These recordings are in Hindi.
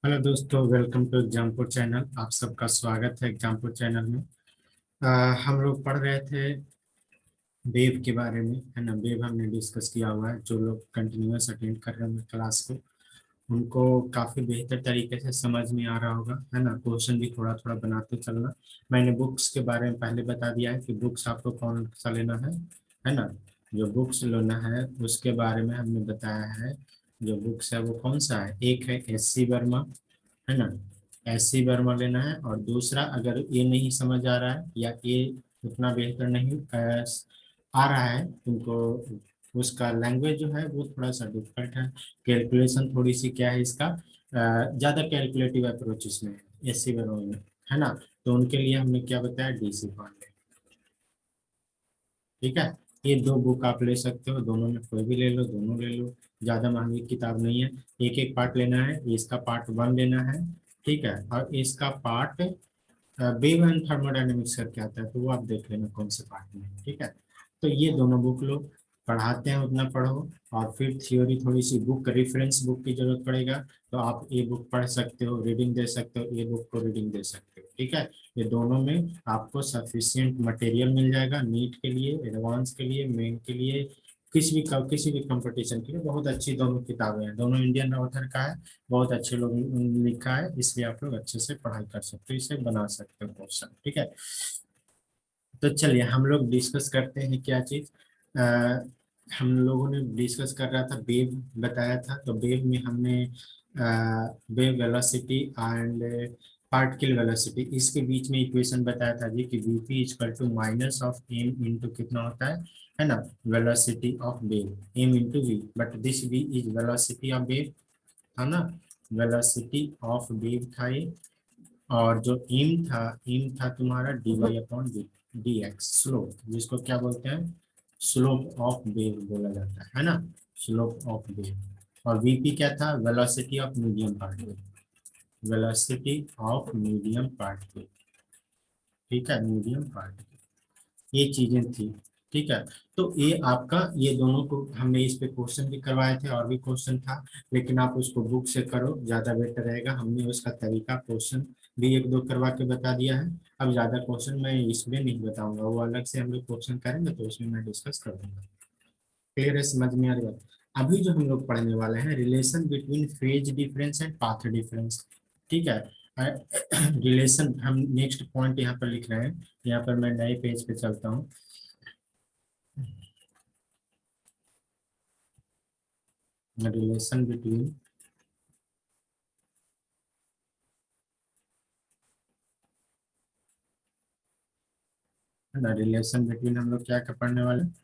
हेलो दोस्तों, वेलकम टू एग्जामपुर चैनल। आप सबका स्वागत है एग्जामपुर चैनल में। हम लोग पढ़ रहे थे वेव के बारे में, है ना। वेव हमने डिस्कस किया हुआ है। जो लोग कंटिन्यूअस अटेंड कर रहे हैं क्लास को, उनको काफ़ी बेहतर तरीके से समझ में आ रहा होगा, है ना। क्वेश्चन भी थोड़ा थोड़ा बनाते चलना। मैंने बुक्स के बारे में पहले बता दिया है कि बुक्स आपको कौन सा लेना है ना। जो बुक्स लेना है उसके बारे में हमने बताया है। जो बुक्स है वो कौन सा है, एक है एस सी वर्मा, है ना। एस सी वर्मा लेना है। और दूसरा, अगर ये नहीं समझ आ रहा है या ये उतना बेहतर नहीं आ रहा है तुमको, उसका लैंग्वेज जो है वो थोड़ा सा डिफिकल्ट है। कैलकुलेशन थोड़ी सी क्या है इसका, ज़्यादा कैलकुलेटिव अप्रोच इसमें है एस सी वर्मा में, है ना। तो उनके लिए हमने क्या बताया, DC पांडे। ठीक है। ये दो बुक आप ले सकते हो, दोनों में कोई भी ले लो, दोनों ले लो। ज़्यादा महंगी किताब नहीं है। एक एक पार्ट लेना है। इसका पार्ट वन लेना है, ठीक है। और इसका पार्ट वेव एंड थर्मोडायनेमिक्स करके आता है, तो वो आप देख लेना कौन से पार्ट में है, ठीक है। तो ये दोनों बुक लो। पढ़ाते हैं उतना पढ़ो। और फिर थियोरी थोड़ी सी बुक, रेफरेंस बुक की जरूरत पड़ेगा, तो आप ये बुक पढ़ सकते हो, रीडिंग दे सकते हो, ये बुक को रीडिंग दे सकते हो, ठीक है। ये दोनों में आपको सफिशियंट मटेरियल मिल जाएगा। नीट के लिए, एडवांस के लिए, मेन के लिए, किसी भी कंपटीशन के लिए बहुत अच्छी दोनों किताबें हैं। दोनों इंडियन ऑथर का है, बहुत अच्छे लोग लिखा है, इसलिए आप लोग अच्छे से पढ़ाई कर सकते हो, इसे बना सकते हो क्वेश्चन, ठीक है। तो चलिए हम लोग डिस्कस करते हैं क्या चीज। हम लोगों ने डिस्कस कर रहा था, वेव बताया था। तो वेव में हमने wave velocity and particle velocity, इसके बीच में इक्वेशन बताया था जी कि VP equal to minus of M into कितना होता है ना, velocity of wave, M into V, but this V is velocity of wave, है ना। वेलोसिटी ऑफ वेव था ये। और जो एम था तुम्हारा D Y upon D X, slope, जिसको क्या बोलते हैं, स्लोप ऑफ वेव बोला जाता है ना, स्लोप ऑफ वेव। और वीपी क्या था, velocity of medium particle, velocity of medium particle, ठीक है, मीडियम पार्टिकल। ये चीजें थी, ठीक है। तो ये आपका, ये दोनों को हमने इस पे क्वेश्चन भी करवाए थे, और भी क्वेश्चन था, लेकिन आप उसको बुक से करो, ज्यादा बेटर रहेगा। हमने उसका तरीका क्वेश्चन भी एक दो करवा के बता दिया है। अब ज्यादा क्वेश्चन मैं इसमें नहीं बताऊंगा, वो अलग से हम लोग क्वेश्चन करेंगे तो उसमें मैं डिस्कस कर दूंगा। क्लियर है, समझ में आ रही बात। अभी जो हम लोग पढ़ने वाले हैं, relation between phase difference and path difference, ठीक है। रिलेशन हम नेक्स्ट पॉइंट यहाँ पर लिख रहे हैं। यहाँ पर मैं नए पेज पे चलता हूँ। रिलेशन बिटवीन है ना, रिलेशन बिटवीन हम लोग क्या क्या पढ़ने वाले हैं?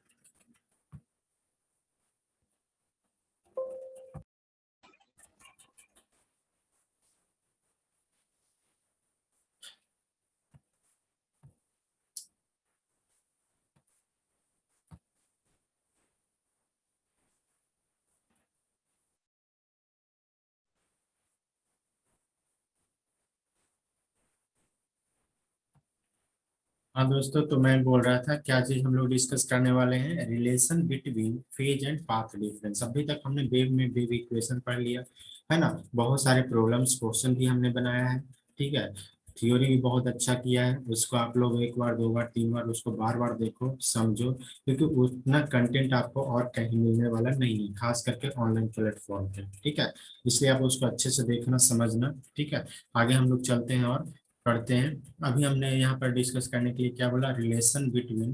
हाँ दोस्तों, तो मैं बोल रहा था क्या चीज हम लोग डिस्कस करने वाले हैं, relation between phase and path difference. अभी तक हमने वेव में वेव इक्वेशन पढ़ लिया, है ना। बहुत सारे प्रॉब्लम्स क्वेश्चन भी हमने बनाया है, ठीक है। थ्योरी भी बहुत अच्छा किया है, उसको आप लोग एक बार, दो बार, तीन बार उसको बार बार देखो, समझो, क्योंकि उतना कंटेंट आपको और कहीं मिलने वाला नहीं है, खास करके ऑनलाइन प्लेटफॉर्म पे, ठीक है। इसलिए आप उसको अच्छे से देखना, समझना, ठीक है। आगे हम लोग चलते हैं और पढ़ते हैं। अभी हमने यहाँ पर डिस्कस करने के लिए क्या बोला, रिलेशन बिटवीन,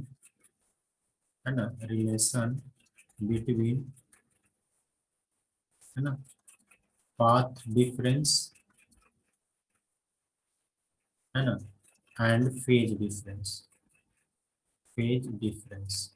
है ना, रिलेशन बिटवीन, है ना, पाथ डिफरेंस, है ना, and phase difference, phase difference,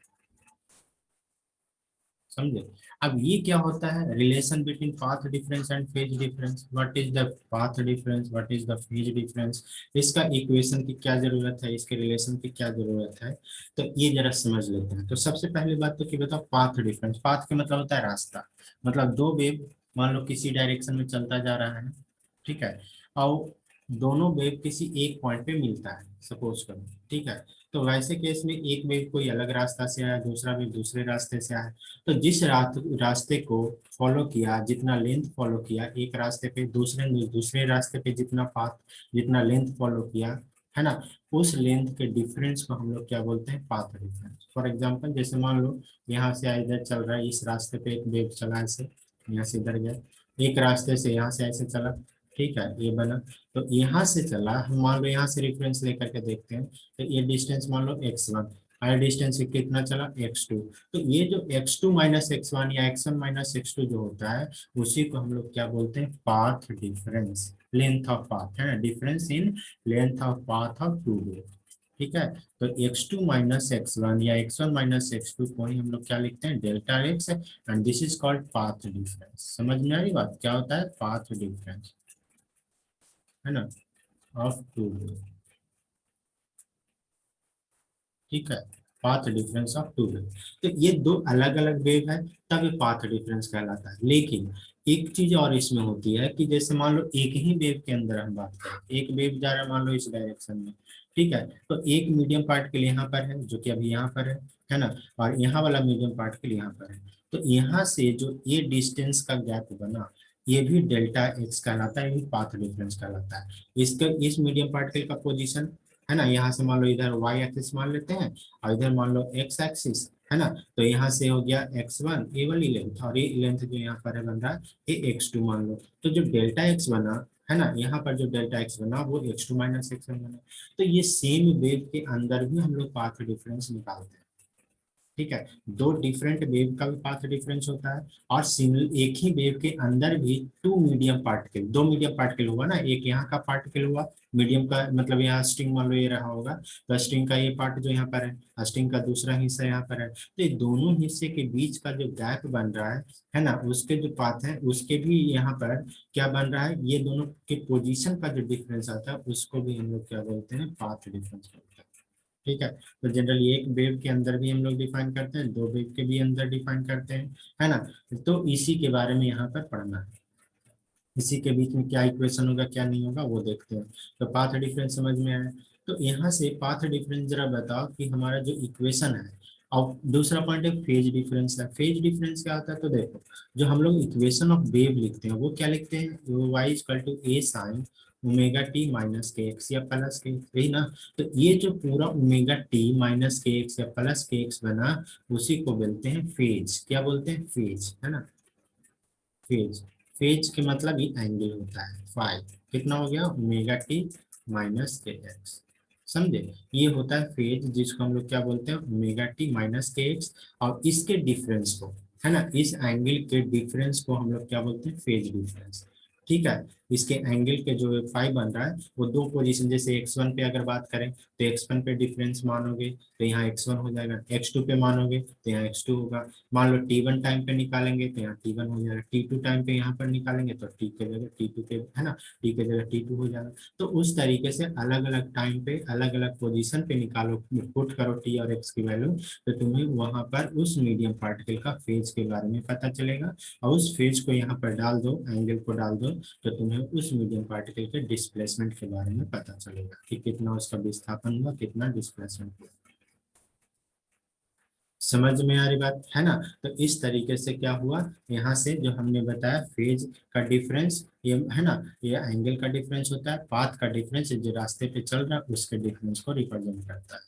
समझे। अब ये क्या होता है, relation between path difference and phase difference, what is the path difference, what is the phase difference, इसका इक्वेशन की क्या जरूरत है, इसके रिलेशन की क्या जरूरत है, तो ये जरा समझ लेते हैं। तो सबसे पहली बात तो कि बताओ पाथ डिफरेंस। पाथ का मतलब होता है रास्ता, मतलब दो वेव मान लो किसी डायरेक्शन में चलता जा रहा है, ठीक है। और दोनों वेव किसी एक पॉइंट पे मिलता है सपोज करो, ठीक है। तो वैसे केस में एक वेव कोई अलग रास्ता से आया, दूसरा वेव दूसरे रास्ते से आया, तो जिस रास्ते को फॉलो किया, जितना लेंथ फॉलो किया एक रास्ते पे, दूसरे ने दूसरे रास्ते पे जितना पाथ, जितना लेंथ फॉलो किया, है ना, उस लेंथ के डिफरेंस को हम लोग क्या बोलते हैं, पाथ डिफरेंस। फॉर एग्जाम्पल जैसे मान लो यहाँ से इधर चल रहा है, इस रास्ते पे एक वेव चला ऐसे, यहाँ से इधर गया, एक रास्ते से यहाँ से ऐसे चला, ठीक है, ये बना। तो यहाँ से चला, हम मान लो यहाँ से रेफरेंस लेकर के देखते हैं, तो ये डिस्टेंस मान लो x1, और डिस्टेंस कितना चला x2। तो ये जो x2 माइनस x1 या x1 माइनस x2 जो होता है, उसी को हम लोग क्या बोलते हैं, path difference, length of path, है ना, difference in length of path of two wave, ठीक है। तो x2 माइनस x1 या x1 माइनस x2 को ही हम लोग क्या लिखते हैं, delta x, and this is called path difference. समझ में आ रही बात, क्या होता है पाथ डिफरेंस, है ना, ऑफ टू वेव, ठीक है, path difference of two wave. तो ये दो अलग अलग वेव है, तब ये पाथ डिफरेंस कहलाता है। लेकिन एक चीज और इसमें होती है कि जैसे मान लो एक ही वेव के अंदर हम बात करें, एक वेव जा रहा है मान लो इस डायरेक्शन में, ठीक है, तो एक मीडियम पार्टिकल यहाँ पर है जो कि अभी यहाँ पर है ना, और यहाँ वाला मीडियम पार्टिकल यहाँ पर है। तो यहाँ से जो ये डिस्टेंस का गैप बना, ये भी डेल्टा एक्स कहलाता है, ये भी पाथ डिफरेंस कहलाता है। इसका इस मीडियम पार्टिकल का पोजीशन, है ना, यहाँ से मान लो इधर वाई एक्सिस मान लेते हैं, और इधर मान लो एक्स एक्सिस, है ना, तो यहाँ से हो गया x1 ये वाली लेंथ, और ये लेंथ जो यहाँ पर है बन रहा है ये x2 मान लो। तो जो डेल्टा एक्स बना, है ना, यहाँ पर जो डेल्टा एक्स बना वो x2 माइनस x1 बना। तो ये सेम वेव के अंदर भी हम लोग पाथ डिफरेंस निकालते हैं, ठीक है। दो डिफरेंट वेव का भी पाथ डिफरेंस होता है, और सिमिलर एक ही वेव के अंदर भी टू मीडियम पार्टिकल, दो मीडियम पार्टिकल हुआ ना, एक यहाँ का पार्टिकल हुआ मीडियम का, मतलब यहाँ स्ट्रिंग मान लो ये रहा होगा, तो स्ट्रिंग का ये पार्ट जो यहाँ पर है, स्ट्रिंग का दूसरा हिस्सा यहाँ पर है, तो ये दोनों हिस्से के बीच का जो गैप बन रहा है ना, उसके जो पाथ है उसके भी यहाँ पर क्या बन रहा है, ये दोनों के पोजिशन का जो डिफरेंस आता है उसको भी हम लोग क्या बोलते हैं, पाथ डिफरेंस बोलते हैं, ठीक है। तो जनरली एक वेव के अंदर भी हम लोग डिफाइन करते हैं, दो वेव के भी अंदर डिफाइन करते हैं, है ना। तो इसी के बारे में यहाँ पर पढ़ना है, इसी के बीच में क्या इक्वेशन होगा क्या नहीं होगा वो देखते हैं। तो पाथ डिफरेंस समझ में आया। तो यहाँ से पाथ डिफरेंस जरा बताओ कि हमारा जो इक्वेशन है, और दूसरा पॉइंट है फेज डिफरेंस है। फेज डिफरेंस क्या होता है, तो देखो जो हम लोग इक्वेशन ऑफ वेव लिखते हैं वो क्या लिखते हैं, वो Y equal to A sine omega T minus K X या प्लस के, यही ना। तो ये जो पूरा omega T minus K X या प्लस के एक्स बना, उसी को बोलते हैं फेज। क्या बोलते हैं, फेज, है ना, फेज। फेज के मतलब ये एंगल होता है फाई, कितना हो गया, omega T minus K x, समझे। ये होता है फेज, जिसको हम लोग क्या बोलते हैं, omega T minus K x, और इसके डिफरेंस को, है ना, इस एंगल के डिफरेंस को हम लोग क्या बोलते हैं, फेज डिफरेंस, ठीक है। इसके एंगल के जो फाई बन रहा है वो दो पोजीशन, जैसे x1 पे अगर बात करें तो x1 पे डिफरेंस मानोगे तो यहाँ x1 हो जाएगा, x2 पे मानोगे तो यहाँ x2 होगा। मान लो t1 टाइम पे निकालेंगे तो यहाँ t1 हो जाएगा, t2 टाइम पे यहाँ पर निकालेंगे तो t के जगह t2 के, है ना, t के जगह t2 हो जाएगा। तो उस तरीके से अलग अलग टाइम पे अलग अलग पोजीशन पे निकालो, पुट करो t और x की वैल्यू, तो तुम्हें वहां पर उस मीडियम पार्टिकल का फेज के बारे में पता चलेगा, और उस फेज को यहाँ पर डाल दो, एंगल को डाल दो, तो तुम्हें उस मीडियम पार्टिकल के डिस्प्लेसमेंट के बारे में पता चलेगा कि कितना उसका विस्थापन हुआ, कितना डिस्प्लेसमेंट हुआ। समझ में आ रही बात, है ना। तो इस तरीके से क्या हुआ, यहाँ से जो हमने बताया फेज का डिफरेंस ये, है ना, ये एंगल का डिफरेंस होता है, पाथ का डिफरेंस जो रास्ते पे चल रहा है उसके डिफरेंस को रिप्रेजेंट करता है।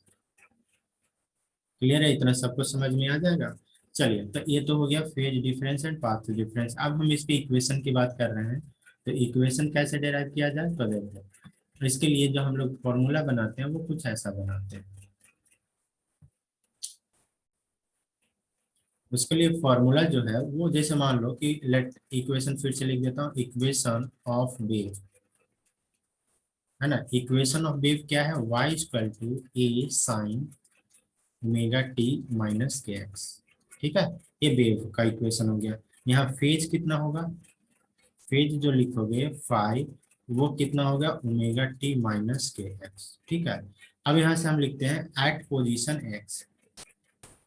क्लियर है, इतना सबको समझ में आ जाएगा। चलिए, तो ये तो हो गया phase difference and path difference. अब हम इसकी इक्वेशन की बात कर रहे हैं, तो इक्वेशन कैसे डिराइव किया जाए तो देखते हैं। तो इसके लिए जो हम लोग फॉर्मूला बनाते हैं वो कुछ ऐसा बनाते हैं। उसके लिए फॉर्मूला जो है वो जैसे मान लो कि लेट, इक्वेशन फिर से लिख देता हूँ, इक्वेशन ऑफ वेव, है ना, इक्वेशन ऑफ वेव क्या है, y equal to A sine omega T minus K X, ठीक है। ये वेव का इक्वेशन हो गया। यहाँ फेज कितना होगा, फेज जो लिखोगे फाइव, वो कितना होगा, omega T minus K X, ठीक है। अब यहाँ से हम लिखते हैं एट पोजीशन एक्स,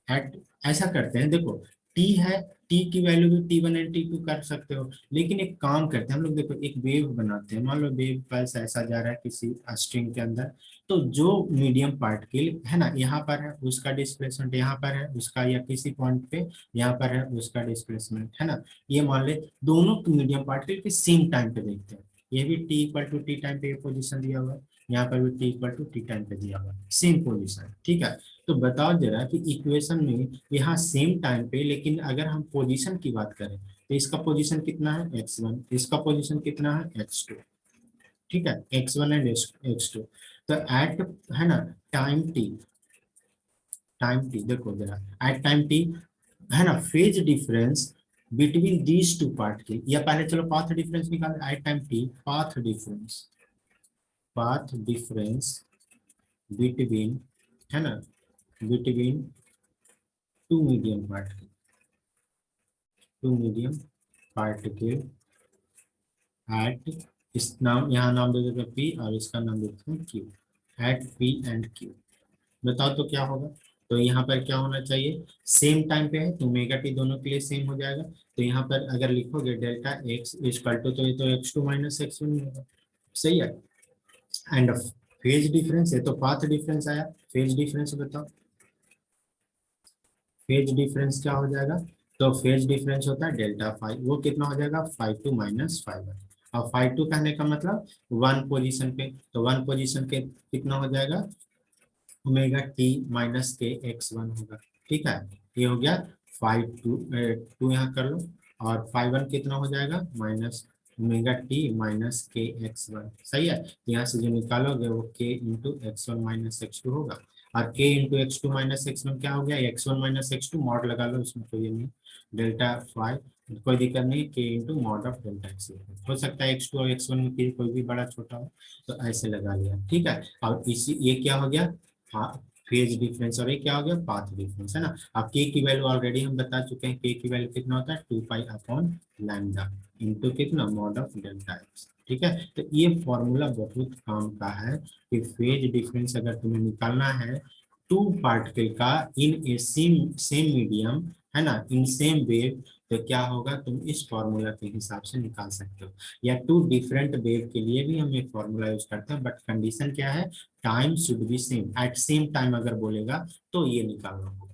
एट, ऐसा करते हैं देखो, टी है टी की वैल्यू भी T1 एंड T2 कर सकते हो, लेकिन एक काम करते हैं हम लोग, देखो एक वेव बनाते हैं, मान लो वेव पल्स ऐसा जा रहा है किसी स्ट्रिंग के अंदर, तो जो मीडियम पार्टिकल है ना यहाँ पर है उसका डिस्प्लेसमेंट यहाँ पर है उसका, या किसी पॉइंट पे यहाँ पर है उसका डिस्प्लेसमेंट है ना, ये मान ले दोनों मीडियम पार्टिकल के सेम टाइम पे देखते हैं, ये भी T=T टाइम पे पोजिशन दिया हुआ है, यहाँ पर भी T=T टाइम पे दिया हुआ है, सेम पोजिशन, ठीक है। तो बताओ जरा कि इक्वेशन में यहाँ सेम टाइम पे, लेकिन अगर हम पोजीशन की बात करें तो इसका पोजीशन कितना है x1, इसका पोजीशन कितना है x2, ठीक है, x1 एंड x2। तो एट है ना टाइम टी देखो जरा, एट टाइम टी है ना phase difference between these two particle, या पहले चलो पाथ डिफरेंस निकाल, at time T path difference between है ना between two medium particle at, इस नाम यहाँ नाम दे देते हैं पी और इसका नाम देते हैं Q, at P and Q. बताओ तो क्या होगा, तो यहाँ पर क्या होना चाहिए, सेम टाइम पे है तो ओमेगा टी दोनों के लिए सेम हो जाएगा, तो यहाँ पर अगर लिखोगे डेल्टा एक्स इक्वल टू, तो ये तो x2 माइनस x1 होगा, सही है। एंड फेज डिफरेंस, ये तो पाथ डिफरेंस आया, फेज डिफरेंस बताओ, फेज डिफरेंस क्या हो जाएगा, तो फेज डिफरेंस होता है डेल्टा फाइव, वो कितना हो जाएगा 5 2 - 5, और 5 2 कहने का मतलब वन पोजीशन पे, तो वन पोजीशन के कितना हो जाएगा ओमेगा टी माइनस के x1 होगा, ठीक है। ये हो गया 5 2 यहाँ कर लो, और 5 1 कितना हो जाएगा माइनस ओमेगा टी माइनस के x1, सही है। यहाँ से जो निकालोगे वो k into x1 minus x2 होगा, और k into x2 minus x1 क्या हो गया, x1 माइनस x2 मॉड लगा लो, इसमें कोई नहीं, डेल्टा फाइव, कोई दिक्कत नहीं, k into mod of delta x हो सकता है x2 और x1 में कोई भी बड़ा छोटा हो, तो ऐसे लगा लिया, ठीक है। और इसी ये क्या हो गया, हाँ फेज डिफरेंस, और ये क्या हो गया पाथ डिफरेंस, है ना। अब के की वैल्यू ऑलरेडी हम बता चुके हैं, के की वैल्यू कितना होता है 2 पाई अपॉन लैम्डा इंटू कितना मॉड ऑफ डेल्टा एक्स, ठीक है। तो ये फॉर्मूला बहुत काम का है कि फेज डिफरेंस अगर तुम्हें निकालना है टू पार्टिकल का इन ए सेम सेम मीडियम, है ना, इन सेम वेव, तो क्या होगा तुम इस फॉर्मूला के हिसाब से निकाल सकते हो, या टू डिफरेंट वेव के लिए भी हम एक फॉर्मूला यूज करते हैं, बट कंडीशन क्या है, time should be same, at same time अगर बोलेगा तो ये निकालना होगा,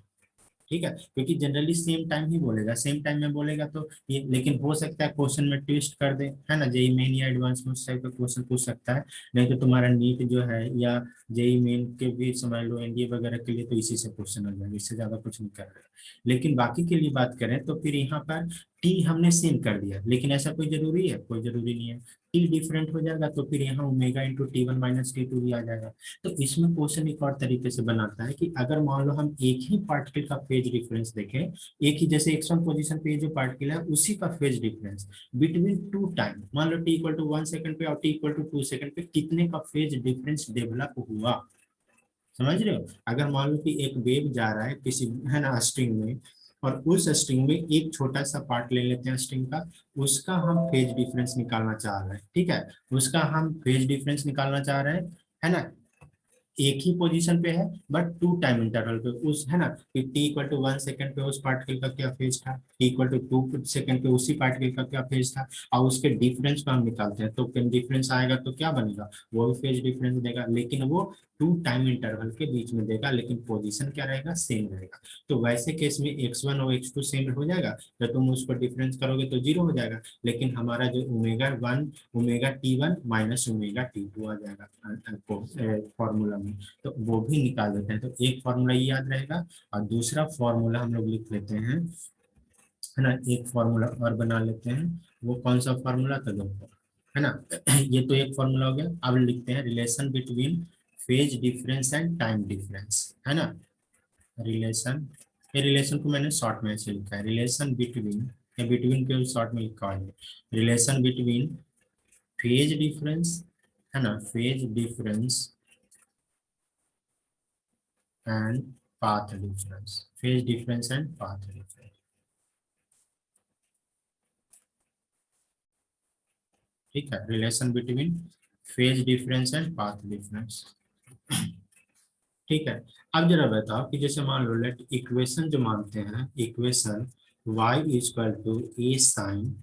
ठीक है, क्योंकि जनरली सेम टाइम ही बोलेगा, सेम टाइम में बोलेगा तो ये, लेकिन हो सकता है क्वेश्चन में ट्विस्ट कर दे, है ना, जेई मेन या एडवांस में उस टाइप का क्वेश्चन पूछ सकता है, नहीं तो तुम्हारा नीट जो है या जेई मेन के भी समझ लो एनडीए वगैरह के लिए तो इसी से क्वेश्चन आ जाएगा, इससे ज्यादा कुछ नहीं कर रहे, लेकिन बाकी के लिए बात करें तो फिर यहाँ पर टी हमने सेम कर दिया, लेकिन ऐसा कोई जरूरी है, कोई जरूरी नहीं है, टी डिफरेंट हो जाएगा तो फिर यहाँ omega into T1 minus T2 भी आ जाएगा। तो इसमें क्वेश्चन एक और तरीके से बनाता है कि अगर मान लो हम एक ही पार्टिकल का फेज डिफरेंस देखें, एक ही जैसे x1 पोजीशन पे जो पार्टिकल है उसी का phase difference between two time, मान लो t=1 सेकंड पे और t=2 सेकंड पे कितने का फेज डिफरेंस डेवलप हुआ, समझ रहे हो। अगर मान लो कि एक वेव जा रहा है किसी, है ना, स्ट्रिंग में, और उस स्ट्रिंग में एक छोटा सा पार्ट ले लेते हैं स्ट्रिंग का, उसका हम फेज डिफरेंस निकालना चाह रहे हैं, ठीक है, उसका हम फेज डिफरेंस निकालना चाह रहे हैं, है ना, एक ही पोजीशन पे है बट टू टाइम इंटरवल पे, उस है ना कि t=1 सेकंड पे उस पार्टिकल का क्या फेज था, t=2 सेकंड पे उसी पार्टिकल का क्या फेज था, और उसके डिफरेंस को हम निकालते हैं, तो डिफरेंस आएगा तो क्या बनेगा, वो भी फेज डिफरेंस देगा, लेकिन वो टू टाइम इंटरवल के बीच में देगा, लेकिन पोजीशन क्या रहेगा सेम रहेगा। तो वैसे केस में x1 और x2 सेम हो जाएगा, तो तुम उसको डिफरेंस करोगे तो जीरो हो जाएगा, लेकिन हमारा जो omega 1 omega T1 minus omega T2 आ जाएगा फॉर्मूला में, तो वो भी निकाल देते हैं, तो एक फॉर्मूला ये याद रहेगा, और दूसरा फॉर्मूला हम लोग लिख लेते हैं, है ना, एक फॉर्मूला और बना लेते हैं, वो कौन सा फॉर्मूला था देखो, है ना ये तो एक फॉर्मूला हो गया, अब लिखते हैं relation between phase difference and time difference, है ना, रिलेशन, ये रिलेशन को मैंने शॉर्ट में ऐसे लिखा है, रिलेशन बिटवीन, या बिटवीन के शॉर्ट में लिखा है, रिलेशन बिटवीन फेज डिफरेंस, है ना, phase difference and path difference, phase difference and path difference, ठीक है, relation between phase difference and path difference, ठीक है। अब जरा बताओ कि जैसे मान लो लेट इक्वेशन जो मानते हैं, equation y is equal to A sine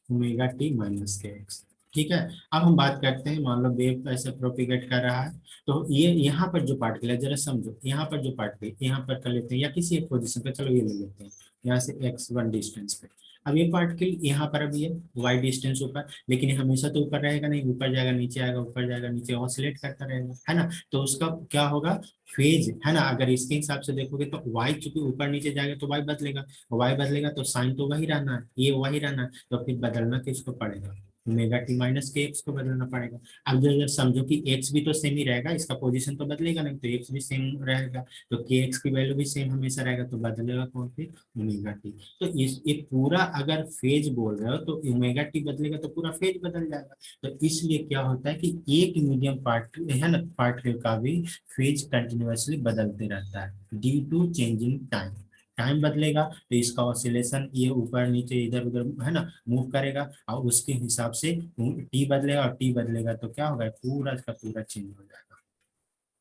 omega T minus K X. ठीक है। अब हम बात करते हैं, मान लो वेव ऐसे प्रोपिगेट कर रहा है, तो ये यहाँ पर जो पार्टिकल है, जरा समझो, यहाँ पर जो पार्टिकल यहाँ पर कर लेते हैं या किसी एक पोजीशन पे, चलो ये ले लेते हैं यहाँ से x1 डिस्टेंस पे। अब ये पार्टिकल यहाँ पर अभी है y डिस्टेंस ऊपर, लेकिन ये हमेशा तो ऊपर रहेगा नहीं, ऊपर जाएगा नीचे आएगा, ऊपर जाएगा नीचे, ऑसिलेट करता रहेगा, है ना। तो उसका क्या होगा, फेज, है ना। अगर इसके हिसाब से देखोगे तो y चूंकि ऊपर नीचे जाएगा तो y बदलेगा, y बदलेगा तो साइन तो वही रहना है, ये वही रहना है, तो फिर बदलना किसको पड़ेगा, omega T minus K x को बदलना पड़ेगा। अब जो जब समझो कि एक्स भी तो सेम ही रहेगा, इसका पोजीशन तो बदलेगा नहीं, तो एक्स भी सेम रहेगा, तो के एक्स की वैल्यू भी सेम हमेशा रहेगा, तो बदलेगा कौन, फिर ओमेगा टी। तो इस एक पूरा अगर फेज बोल रहे हो तो ओमेगा टी बदलेगा तो पूरा फेज बदल जाएगा। तो इसलिए क्या होता है कि एक मीडियम पार्ट है ना, पार्टिकल का भी फेज कंटिन्यूअसली बदलते रहता है due to changing time. Time बदलेगा तो इसका ऑसिलेशन ये ऊपर नीचे इधर उधर, है ना, मूव करेगा, और उसके हिसाब से टी बदलेगा, और टी बदलेगा तो क्या होगा, पूरा का पूरा चेंज हो जाएगा।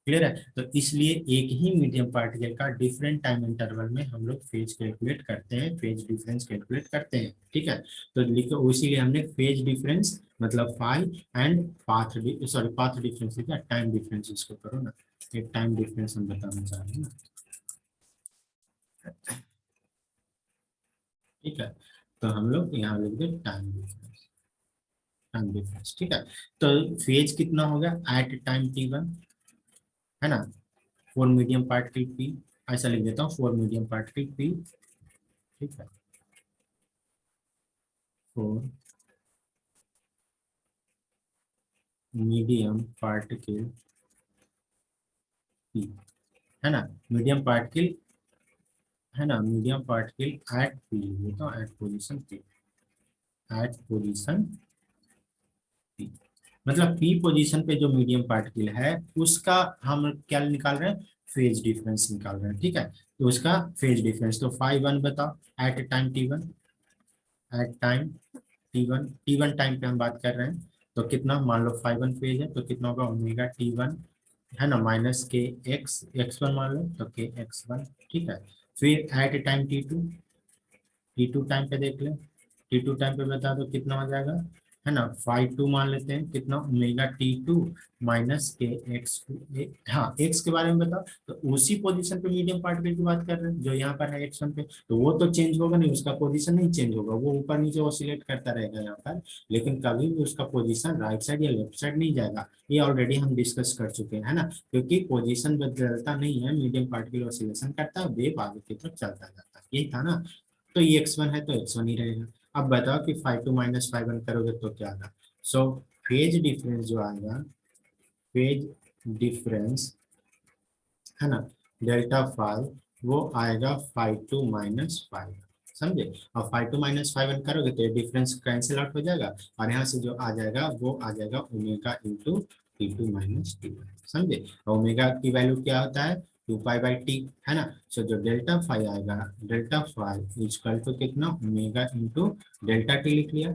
क्लियर है। तो इसलिए एक ही मीडियम पार्टिकल का डिफरेंट टाइम इंटरवल में हम लोग फेज कैलकुलेट करते हैं, फेज डिफरेंस कैलकुलेट करते हैं। ठीक है। तो लिखो, इसीलिए हमने फेज डिफरेंस मतलब phi and path, sorry path difference लिखा, टाइम डिफरेंस इसको करो ना, एक टाइम डिफरेंस हम बताना चाह रहे हैं ना। ठीक है। तो हम लोग यहाँ लिख दे टाइम डिफरेंस, टाइम डिफरेंस। ठीक है। तो फेज कितना हो गया एट टाइम t1, है ना, फोर मीडियम पार्टिकल पी, ऐसा लिख देता हूँ, फोर मीडियम पार्टिकल पी। ठीक है। फोर मीडियम पार्टिकल पी, है ना, मीडियम पार्टिकल, है ना, मीडियम पार्टिकल एट पी लिख देता हूँ, at position P, at position P, मतलब पी पोजीशन पे जो मीडियम पार्टिकल है उसका हम क्या निकाल रहे हैं, फेज डिफरेंस निकाल रहे हैं। ठीक है। तो उसका फेज डिफरेंस तो फाइव वन बताओ at time t1, at time T one time पे हम बात कर रहे हैं, तो कितना, मान लो फाइव वन फेज है तो कितना होगा ओमेगा t1, है ना, माइनस के एक्स वन मान लो तो के x1। ठीक है। फिर at time T two time पे देख ले, टी टू टाइम पे बता दो कितना हो जाएगा, है ना, फाइव टू मान लेते हैं, कितना ओमेगा t2 माइनस के x2। हाँ, एक्स के बारे में बताओ, तो उसी पोजीशन पे मीडियम पार्टिकल की बात कर रहे हैं जो यहाँ पर है x1 पे, तो वो तो चेंज होगा नहीं, उसका पोजीशन नहीं चेंज होगा, वो ऊपर नीचे ऑसिलेट करता रहेगा यहाँ पर, लेकिन कभी भी उसका पोजीशन राइट साइड या लेफ्ट साइड नहीं जाएगा। ये ऑलरेडी हम डिस्कस कर चुके हैं, है ना, क्योंकि पोजीशन बदलता नहीं है, मीडियम पार्टिकल ऑसिलेशन करता है, वेव आगे की तरफ चलता जाता है, यही था ना। तो ये x1 है तो x1 ही रहेगा। अब बताओ कि phi two minus phi one करोगे तो क्या आएगा, सो फेज डिफरेंस जो आएगा, फेज डिफरेंस, है ना, डेल्टा फाइव, वो आएगा फाइव टू माइनस फाइव, समझे। और phi two minus phi one करोगे तो ये डिफरेंस कैंसिल आउट हो जाएगा, और यहाँ से जो आ जाएगा वो आ जाएगा omega into t2 minus t1, समझे। और ओमेगा की वैल्यू क्या होता है, टू पाई बाई टी, है ना। सो जो डेल्टा फाइव आएगा, डेल्टा फाइव इजकल टू कितना, ओमेगा इंटू डेल्टा टी लिख लिया।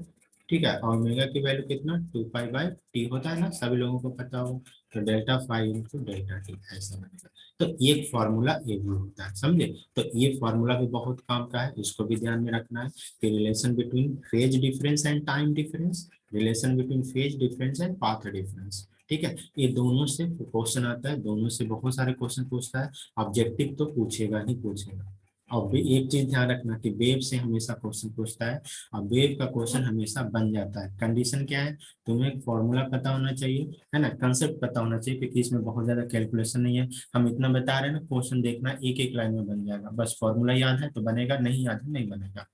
ठीक है। और ओमेगा की वैल्यू कितना, टू पाई बाई टी होता है ना, सभी लोगों को पता होगा, तो delta five into delta T ऐसा बनेगा। तो एक फॉर्मूला ये भी होता है, समझे। तो ये फॉर्मूला भी बहुत काम का है, इसको भी ध्यान में रखना है कि relation between phase difference and time difference, relation between phase difference and path difference. ठीक है। ये दोनों से क्वेश्चन आता है, दोनों से बहुत सारे क्वेश्चन पूछता है, ऑब्जेक्टिव तो पूछेगा ही पूछेगा। और भी एक चीज ध्यान रखना कि वेव से हमेशा क्वेश्चन पूछता है, और वेव का क्वेश्चन हमेशा बन जाता है। कंडीशन क्या है, तुम्हें एक फॉर्मूला पता होना चाहिए, है ना, कंसेप्ट पता होना चाहिए, क्योंकि इसमें बहुत ज्यादा कैलकुलेशन नहीं है, हम इतना बता रहे हैं ना, क्वेश्चन देखना एक एक लाइन में बन जाएगा, बस फॉर्मूला याद है तो बनेगा, नहीं याद है नहीं बनेगा।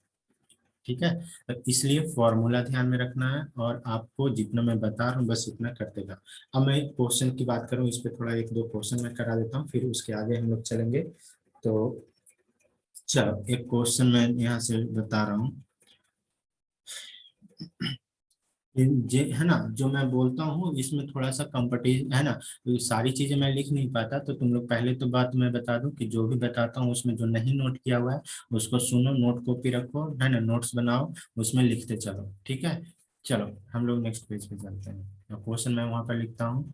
ठीक है। तो इसलिए फॉर्मूला ध्यान में रखना है, और आपको जितना मैं बता रहा हूँ बस उतना करते जाओ। अब मैं क्वेश्चन की बात करूँ, इस पे थोड़ा एक दो क्वेश्चन मैं करा देता हूँ, फिर उसके आगे हम लोग चलेंगे। तो चलो एक क्वेश्चन मैं यहाँ से बता रहा हूँ, जे है ना, जो मैं बोलता हूँ इसमें थोड़ा सा कंपटीशन है ना, तो ये सारी चीजें मैं लिख नहीं पाता, तो तुम लोग पहले तो बात मैं बता दूं कि जो भी बताता हूँ उसमें जो नहीं नोट किया हुआ है उसको सुनो, नोट कॉपी रखो, है ना, नोट्स बनाओ, उसमें लिखते चलो। ठीक है। चलो हम लोग नेक्स्ट पेज पे चलते हैं, क्वेश्चन मैं वहां पर लिखता हूँ।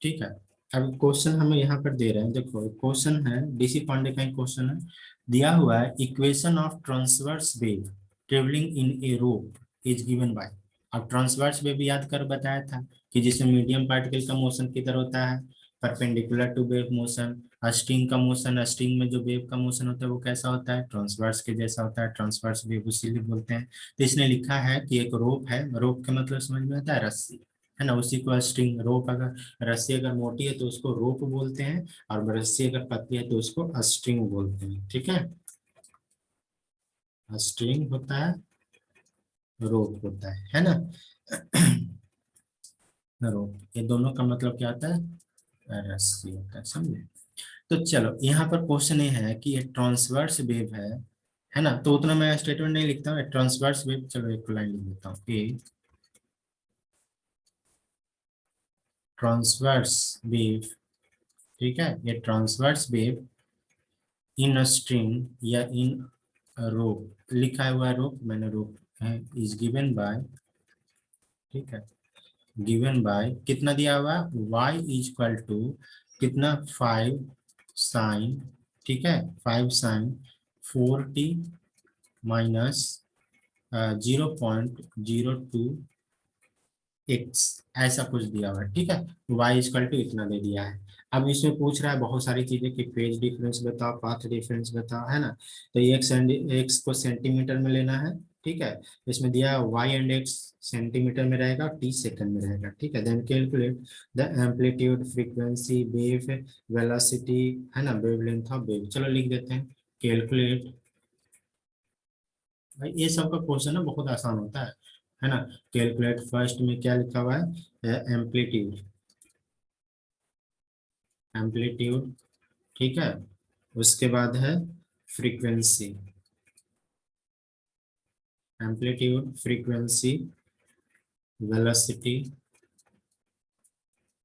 ठीक है। अब क्वेश्चन हमें यहाँ पर दे रहे हैं, देखो क्वेश्चन है, डीसी पांडे का क्वेश्चन है, दिया हुआ है equation of transverse wave travelling in A rope is given bye. अब ट्रांसवर्स वेव याद कर बताया था कि जिसमें मीडियम पार्टिकल का मोशन किधर होता है, perpendicular to wave motion. String का मोशन, स्ट्रिंग में जो वेव का मोशन होता है वो कैसा होता है, ट्रांसवर्स के जैसा होता है, ट्रांसवर्स वेव इसीलिए बोलते हैं। तो इसने लिखा है कि एक रोप है, रोप का मतलब समझ में आता है, रस्सी है ना, उसी को स्ट्रिंग रोप, अगर रस्सी अगर मोटी है तो उसको रोप बोलते हैं, और रस्सी अगर पतली है तो उसको स्ट्रिंग बोलते हैं। ठीक है, स्ट्रिंग होता है, रोप होता है ना। रोप, ये दोनों का मतलब क्या होता है, रस्सी होता है, समझे। तो चलो यहाँ पर क्वेश्चन ये है कि ये ट्रांसवर्स वेव है ना, तो उतना मैं स्टेटमेंट नहीं लिखता हूँ, ट्रांसवर्स वेव, चलो एक लाइन लिख देता हूँ, ए ट्रांसवर्स वेव, ठीक है, ये transverse wave in a string या इन रोप, लिखा हुआ है रोप, मैंने रोप है, इज गिवन बाय, ठीक है, गिवन बाय कितना दिया हुआ, y इज इक्वल टू कितना, 5 sin, ठीक है, 5 sin 4t माइनस 0.02x, ऐसा कुछ दिया हुआ है। ठीक है, y इक्वल टू इतना दे दिया है। अब इसमें पूछ रहा है बहुत सारी चीजें कि फेज डिफरेंस बताओ, पाथ डिफरेंस बताओ, है ना। तो ये एक्स को सेंटीमीटर में लेना है, ठीक है, इसमें दिया है y एंड x सेंटीमीटर में रहेगा और t सेकंड में रहेगा। ठीक है, then calculate the amplitude, frequency, wave velocity, है ना, वेव लेंथ ऑफ वेव। चलो लिख देते हैं, कैलकुलेट, भाई ये सब का क्वेश्चन ना बहुत आसान होता है ना। कैलकुलेट, फर्स्ट में क्या लिखा हुआ है, एम्पलीट्यूड, एम्पलीट्यूड, ठीक है, उसके बाद है frequency, amplitude, frequency, velocity,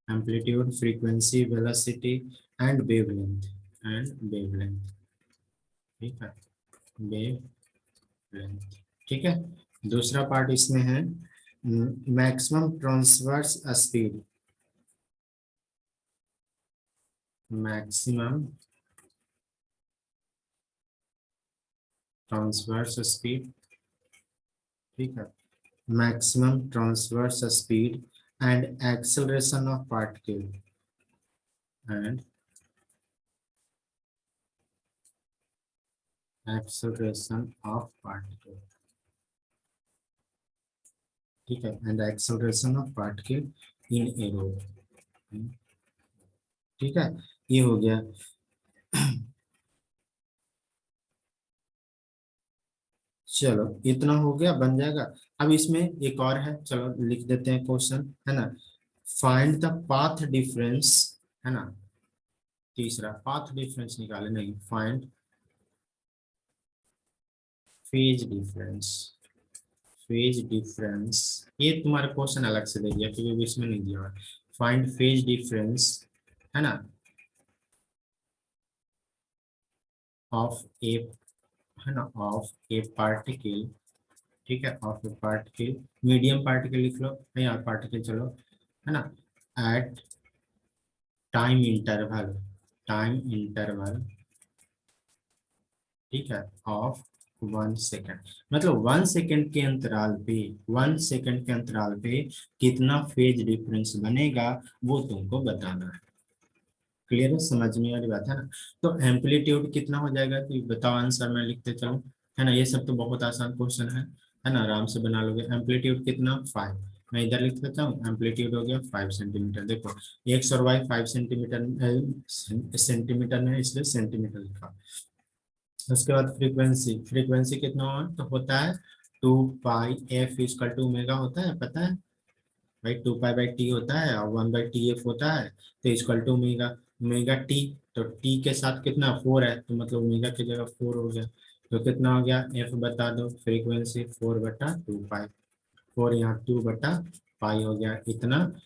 amplitude, frequency, velocity and wavelength, and wavelength, ठीक है, वेवलेंथ, ठीक है। दूसरा पार्ट इसमें है maximum transverse speed, maximum transverse speed, ठीक है, maximum transverse speed and acceleration of particle, and acceleration of particle, ठीक है, and acceleration of particle in a row, ठीक है, ये हो गया। चलो इतना हो गया, बन जाएगा। अब इसमें एक और है, चलो लिख देते हैं क्वेश्चन, है ना, फाइंड द पाथ डिफरेंस, है ना, तीसरा पाथ डिफरेंस निकाले, नहीं, find phase difference, phase difference, ये तुम्हारा क्वेश्चन अलग से दे दिया क्योंकि इसमें नहीं दिया हुआ। फाइंड फेज डिफरेंस, है ना, ऑफ ए, है ना, ऑफ ए पार्टिकल, ठीक है, of a particle, medium particle लिख लो या पार्टिकल, चलो, है ना, at time interval, time interval, ठीक है, ऑफ 1 सेकेंड, मतलब 1 सेकेंड के अंतराल पे, 1 सेकेंड के अंतराल पे कितना फेज डिफरेंस बनेगा वो तुमको बताना है। क्लियर है, समझ में वाली बात है ना। तो एम्पलीट्यूड कितना हो जाएगा कि बताओ, आंसर मैं लिखते चलूं, है ना, ये सब तो बहुत आसान क्वेश्चन है ना, आराम से बना लोगे। एम्पलीट्यूड कितना, 5, मैं इधर लिख देता हूँ, एम्पलीट्यूड हो गया 5 सेंटीमीटर। देखो एक्स और वाई 5 सेंटीमीटर सेंटीमीटर में, इसलिए सेंटीमीटर लिखा। उसके बाद फ्रीक्वेंसी, फ्रीक्वेंसी कितना हो तो होता है 2 पाई f = ओमेगा होता है, पता है भाई, 2 पाई/t होता है और 1/tf होता है, तो equal to omega, omega T, तो टी के साथ कितना 4 है, तो मतलब ओमेगा की जगह 4 हो गया, तो कितना हो गया, एफ बता दो, फ्रीक्वेंसी 4/2 पाई, 4 यहाँ 2/पाई हो गया, इतना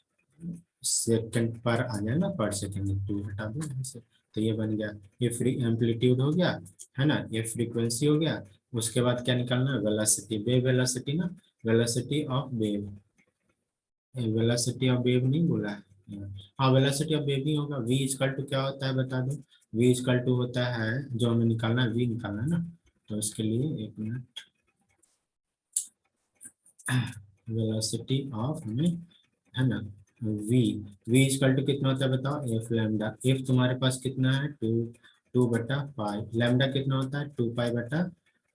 सेकंड पर आ जाए ना, पर सेकंड, 2 हटा दो यहाँ से, तो ये बन गया, ये फ्री एम्पलीट्यूड हो गया, है ना, ये फ्रीक्वेंसी हो गया। उसके बाद क्या निकालना है, वेलोसिटी, वेव वेलोसिटी ना, velocity of wave, velocity of wave नहीं बोला है, हाँ वेलोसिटी ऑफ वेव भी होगा। v इजकल टू क्या होता है बता दो। v इजकल टू होता है, जो हमें निकालना है v निकालना है ना, तो इसके लिए एक मिनट, वेलोसिटी ऑफ हमें है ना v, v इजकल टू कितना होता है बताओ, एफ लैम्डा। एफ तुम्हारे पास कितना है, 2/पाई। लैम्डा कितना होता है, 2 पाई/,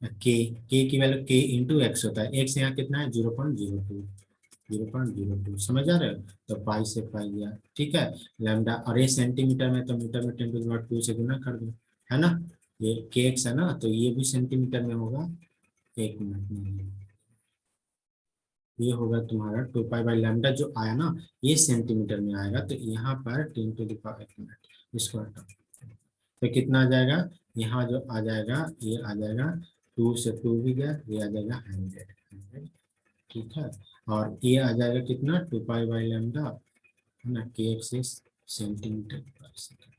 के की वैल्यू के इंटू एक्स होता है। एक्स यहाँ कितना है, 0.02, 0.02 समझ आ रहे हो। तो पाई से पाई गया, ठीक है। लैम्डा, और ये सेंटीमीटर में, तो मीटर में 10⁻² से गुना कर दो, है ना। ये के एक्स है ना, तो ये भी सेंटीमीटर में होगा। एक मिनट में ये होगा तुम्हारा 2 पाई/लैम्डा जो आया ना, ये सेंटीमीटर में आएगा। तो यहाँ पर 10⁻, एक मिनट इसको हटाओ, तो कितना आ जाएगा, यहाँ जो आ जाएगा ये आ जाएगा, 2 से 2 भी गया, ये आ जाएगा 100, ठीक है। और ये आ जाएगा कितना, 2 पाई/लैम्डा, है ना, के एक्स सेंटीमीटर पर सेकंड,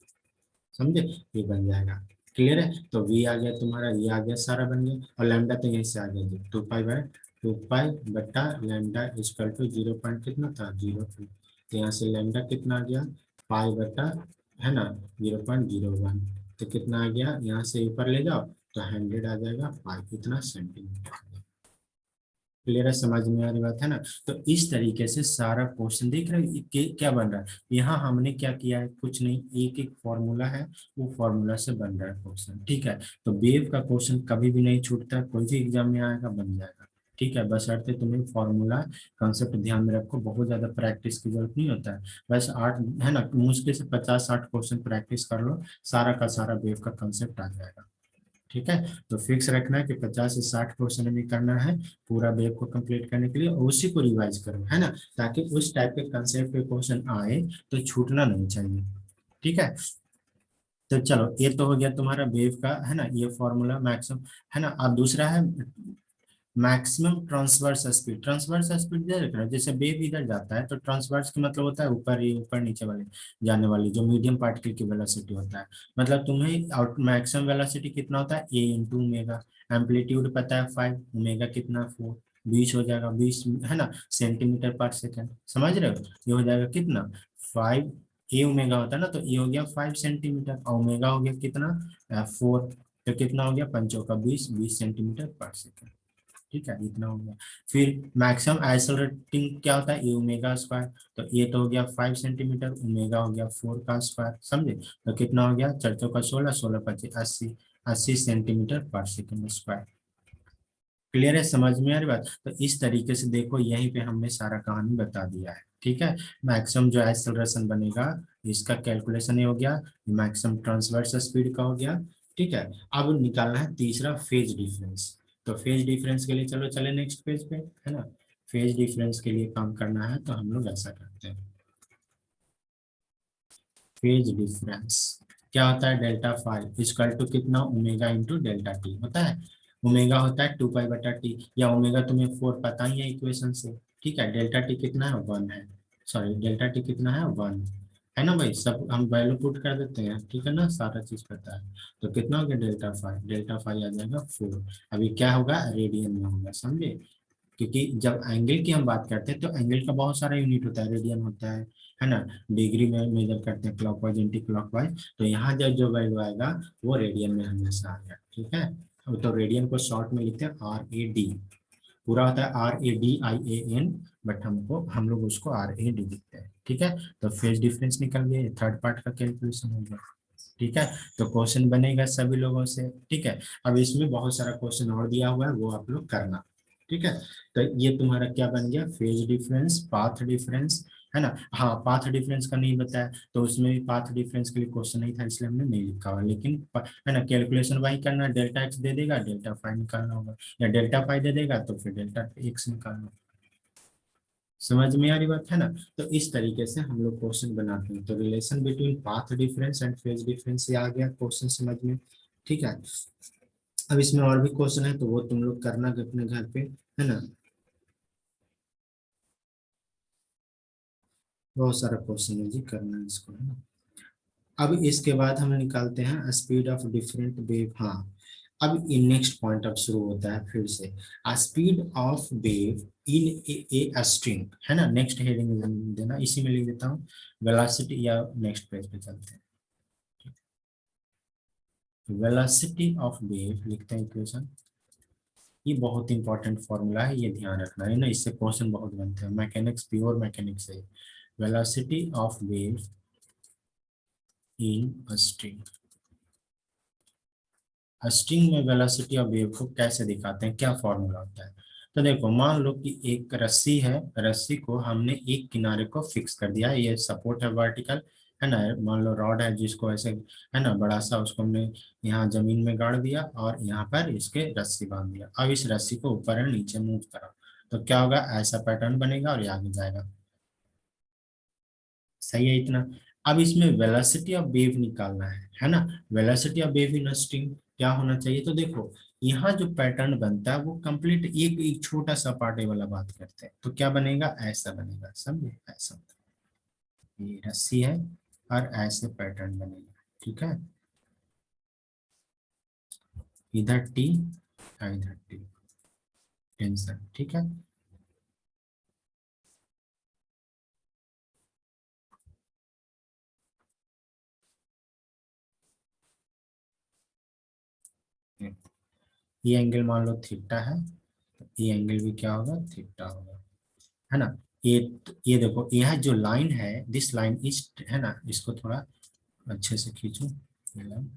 समझे। ये बन जाएगा, क्लियर है। तो v आ गया तुम्हारा, ये आ गया सारा बन गया, और लैम्डा तो यहीं से आ गया जी, 2 पाई/2 पाई/, इक्वल टू 0 पॉइंट कितना था, 0.2। तो यहाँ से लैम्डा कितना आ गया, पाई/, है ना, 0.01। तो कितना आ गया, यहाँ से ऊपर ले जाओ तो 100 आ जाएगा, पाई इतना सेंटीमीटर। क्लियर है, समझ में आ रही बात है ना। तो इस तरीके से सारा क्वेश्चन देख रहे हैं क्या बन रहा है। यहाँ हमने क्या किया है, कुछ नहीं, एक एक फॉर्मूला है, वो फॉर्मूला से बन रहा है क्वेश्चन, ठीक है। तो वेव का क्वेश्चन कभी भी नहीं छूटता, कोई भी एग्जाम में आएगा बन जाएगा, ठीक है। बशर्ते तुम्हें फॉर्मूला कंसेप्ट ध्यान में रखो, बहुत ज्यादा प्रैक्टिस की जरूरत नहीं होता है। बस 8 है ना, मुश्किल से 50-60 क्वेश्चन प्रैक्टिस कर लो, सारा का सारा वेव का कंसेप्ट आ जाएगा, ठीक है। तो फिक्स रखना है कि 50 से 60 क्वेश्चन हमें करना है पूरा वेब को कंप्लीट करने के लिए, और उसी को रिवाइज करो, है ना, ताकि उस टाइप के कंसेप्ट के क्वेश्चन आए तो छूटना नहीं चाहिए, ठीक है। तो चलो ये तो हो गया तुम्हारा वेव का, है ना, ये फॉर्मूला मैक्सिमम, है ना। अब दूसरा है maximum transverse speed. Transverse speed दे रखना है, जैसे वेव इधर जाता है तो ट्रांसवर्स का मतलब होता है ऊपर ही, ऊपर नीचे वाले जाने वाली जो मीडियम पार्टिकल की वेलोसिटी होता है। मतलब तुम्हें आउट मैक्सिमम वेलोसिटी कितना होता है, ए इंटू ओमेगा। एम्पलीट्यूड पता है 5, ओमेगा कितना 4, 20 हो जाएगा, 20 है ना सेंटीमीटर पर सेकेंड, समझ रहे हो। ये हो जाएगा कितना 5, ए ओमेगा होता है ना, तो ये हो गया 5 सेंटीमीटर, और ओमेगा हो गया कितना 4, तो कितना हो गया पंचों का 20, 20 सेंटीमीटर पर सेकेंड, ठीक है, इतना हो गया। फिर मैक्सिमम आइसोलेटिंग क्या होता है, ए ओमेगा स्क्वायर। तो ये तो हो गया 5 सेंटीमीटर, ओमेगा हो गया 4 का स्क्वायर, समझे। तो कितना हो गया, 4 का 16, 16 × 25 80, 80 सेंटीमीटर पर सेकेंड स्क्वायर। क्लियर है, समझ में आ रही बात। तो इस तरीके से देखो, यहीं पे हमने सारा कहानी बता दिया है, ठीक है। मैक्सिमम जो एक्सेलरेशन बनेगा, इसका कैलकुलेशन ये हो गया, मैक्सिमम ट्रांसवर्स स्पीड का हो गया, ठीक है। अब निकालना है तीसरा फेज डिफरेंस। तो फेज डिफरेंस के लिए चलो चले नेक्स्ट पेज पे, है ना। फेज डिफरेंस के लिए काम करना है तो हम लोग ऐसा करते हैं। फेज डिफरेंस क्या होता है, डेल्टा फाई इक्वल टू कितना, ओमेगा इंटू डेल्टा टी होता है। ओमेगा होता है 2 पाई/टी, या ओमेगा तुम्हें 4 पता ही है इक्वेशन से, ठीक है। डेल्टा टी कितना है, 1 है, सॉरी डेल्टा टी कितना है, 1 है ना भाई। सब हम वैल्यू पुट कर देते हैं, ठीक है ना, सारा चीज पता है। तो कितना हो गया, डेल्टा फाई आ जाएगा 4। अभी क्या होगा, रेडियन में होगा, समझे। क्योंकि जब एंगल की हम बात करते हैं तो एंगल का बहुत सारा यूनिट होता है, रेडियन होता है ना। डिग्री में मेजर करते हैं, क्लॉकवाइज एंटी क्लॉकवाइज। तो यहाँ जब जो वैल्यू आएगा वो रेडियन में हमेशा आएगा, ठीक है। तो रेडियन को शॉर्ट में लिखते हैं RAD, पूरा होता है RADIAN, बट हम लोग उसको RAD लिखते हैं, ठीक है। तो फेज डिफरेंस निकल गया, थर्ड पार्ट का कैलकुलेशन हो गया, ठीक है। तो क्वेश्चन बनेगा सभी लोगों से, ठीक है। अब इसमें बहुत सारा क्वेश्चन और दिया हुआ है, वो आप लोग करना, ठीक है। तो ये तुम्हारा क्या बन गया, फेज डिफरेंस, पाथ डिफरेंस, है ना। हाँ पाथ डिफरेंस का नहीं बताया, तो उसमें भी पाथ डिफरेंस के लिए क्वेश्चन नहीं था, इसलिए हमने नहीं लिखा हुआ, लेकिन है ना कैलकुलेशन वही करना, डेल्टा एक्स दे देगा, डेल्टा फाई निकालना होगा, या डेल्टा फाई दे देगा तो फिर डेल्टा एक्स निकालना होगा। समझ में आ रही बात है ना। तो इस तरीके से हम लोग क्वेश्चन बनाते हैं। तो relation between path difference and phase difference ये आ गया क्वेश्चन समझ में, ठीक है। अब इसमें और भी क्वेश्चन है तो वो तुम लोग करना अपने घर पे, है ना। बहुत सारा क्वेश्चन है जी, करना है इसको, है ना। अब इसके बाद हम निकालते हैं स्पीड ऑफ डिफरेंट वेव। हाँ अब ये नेक्स्ट पॉइंट अब शुरू होता है फिर से, speed of wave in a string, है ना। नेक्स्ट हेडिंग देना, इसी में लिख देता हूँ वेलोसिटी, या नेक्स्ट पेज पे चलते हैं। वेलोसिटी ऑफ वेव लिखते हैं इक्वेशन। ये बहुत इंपॉर्टेंट फॉर्मूला है, ये ध्यान रखना है ना, इससे क्वेश्चन बहुत बनते हैं मैकेनिक्स, प्योर मैकेनिक्स से। Velocity of wave in string, string में वेलोसिटी ऑफ वेव को कैसे दिखाते हैं, क्या फॉर्मूला होता है। तो देखो, मान लो कि एक रस्सी है, रस्सी को हमने एक किनारे को फिक्स कर दिया है, ये सपोर्ट है वर्टिकल, है ना। मान लो रॉड है जिसको ऐसे, है ना, बड़ा सा, उसको हमने यहाँ जमीन में गाड़ दिया और यहाँ पर इसके रस्सी बांध दिया। अब इस रस्सी को ऊपर और नीचे मूव करा तो क्या होगा, ऐसा पैटर्न बनेगा और ये आगे जाएगा। सही है इतना। अब इसमें वेलोसिटी ऑफ वेव निकालना है ना। Velocity of wave in string क्या होना चाहिए, तो देखो यहाँ जो पैटर्न बनता है वो कंप्लीट एक एक छोटा सा पार्ट वाला बात करते हैं, तो क्या बनेगा, ऐसा बनेगा, समझे, ऐसा। ये रस्सी है और ऐसे पैटर्न बनेगा, ठीक है। इधर टी और इधर टी, टेंशन, ठीक है। ये एंगल मान लो थीटा है, तो ये एंगल भी क्या होगा, थीटा होगा, है ना। ये देखो, यह जो लाइन है, दिस लाइन इज, है ना, इसको थोड़ा अच्छे से खींचो। ये लाइन,